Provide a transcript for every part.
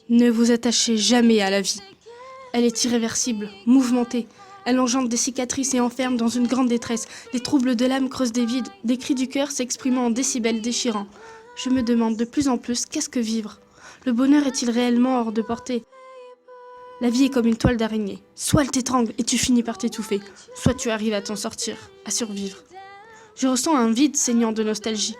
Ne vous attachez jamais à la vie. Elle est irréversible, mouvementée. Elle engendre des cicatrices et enferme dans une grande détresse. Des troubles de l'âme creusent des vides, des cris du cœur s'exprimant en décibels déchirants. Je me demande de plus en plus, qu'est-ce que vivre? Le bonheur est-il réellement hors de portée? La vie est comme une toile d'araignée. Soit elle t'étrangle et tu finis par t'étouffer, soit tu arrives à t'en sortir, à survivre. Je ressens un vide saignant de nostalgie.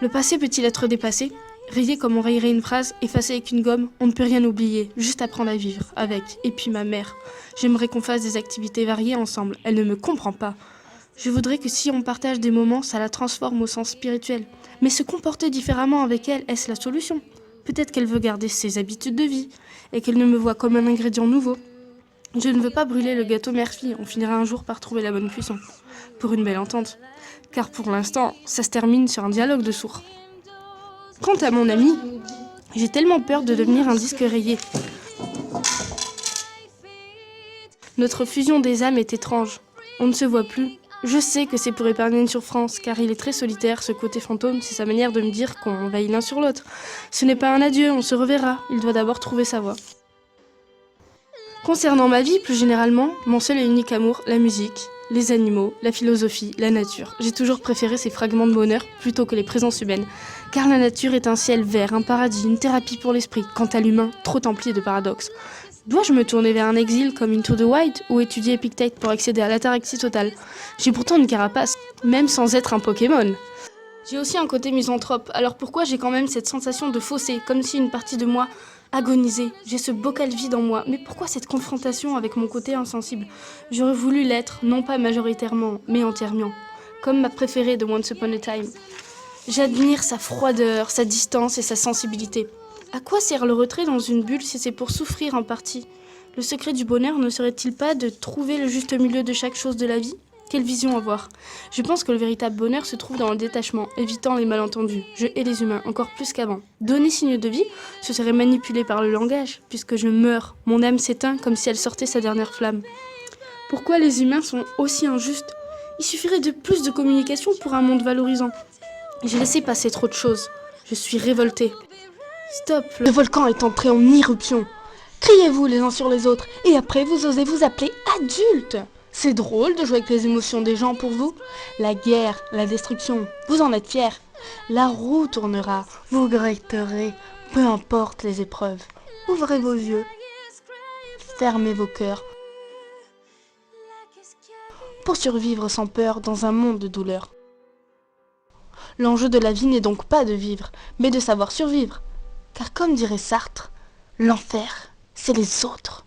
Le passé peut-il être dépassé? Rayer comme on rayerait une phrase, effacée avec une gomme, on ne peut rien oublier, juste apprendre à vivre avec. Et puis ma mère. J'aimerais qu'on fasse des activités variées ensemble, elle ne me comprend pas. Je voudrais que si on partage des moments, ça la transforme au sens spirituel. Mais se comporter différemment avec elle, est-ce la solution? Peut-être qu'elle veut garder ses habitudes de vie, et qu'elle ne me voit comme un ingrédient nouveau. Je ne veux pas brûler le gâteau mère-fille, on finira un jour par trouver la bonne cuisson. Pour une belle entente. Car pour l'instant, ça se termine sur un dialogue de sourds. Quant à mon ami, j'ai tellement peur de devenir un disque rayé. Notre fusion des âmes est étrange. On ne se voit plus. Je sais que c'est pour épargner une souffrance, car il est très solitaire, ce côté fantôme, c'est sa manière de me dire qu'on veille l'un sur l'autre. Ce n'est pas un adieu, on se reverra, il doit d'abord trouver sa voie. Concernant ma vie, plus généralement, mon seul et unique amour, la musique, les animaux, la philosophie, la nature. J'ai toujours préféré ces fragments de bonheur plutôt que les présences humaines, car la nature est un ciel vert, un paradis, une thérapie pour l'esprit. Quant à l'humain, trop empli de paradoxes. Dois-je me tourner vers un exil comme Into the Wild ou étudier Epictète pour accéder à l'ataraxie totale? J'ai pourtant une carapace, même sans être un Pokémon. J'ai aussi un côté misanthrope, alors pourquoi j'ai quand même cette sensation de fossé, comme si une partie de moi agonisait? J'ai ce bocal vide en moi, mais pourquoi cette confrontation avec mon côté insensible? J'aurais voulu l'être, non pas majoritairement, mais entièrement, comme ma préférée de Once Upon a Time. J'admire sa froideur, sa distance et sa sensibilité. À quoi sert le retrait dans une bulle si c'est pour souffrir en partie? Le secret du bonheur ne serait-il pas de trouver le juste milieu de chaque chose de la vie? Quelle vision avoir? Je pense que le véritable bonheur se trouve dans le détachement, évitant les malentendus. Je hais les humains, encore plus qu'avant. Donner signe de vie, ce serait manipuler par le langage, puisque je meurs. Mon âme s'éteint comme si elle sortait sa dernière flamme. Pourquoi les humains sont aussi injustes? Il suffirait de plus de communication pour un monde valorisant. J'ai laissé passer trop de choses. Je suis révoltée. Stop, le volcan est entré en éruption. Criez-vous les uns sur les autres, et après vous osez vous appeler adultes. C'est drôle de jouer avec les émotions des gens pour vous. La guerre, la destruction, vous en êtes fiers. La roue tournera, vous regretterez, peu importe les épreuves. Ouvrez vos yeux, fermez vos cœurs, pour survivre sans peur dans un monde de douleur. L'enjeu de la vie n'est donc pas de vivre, mais de savoir survivre. Car comme dirait Sartre, l'enfer, c'est les autres.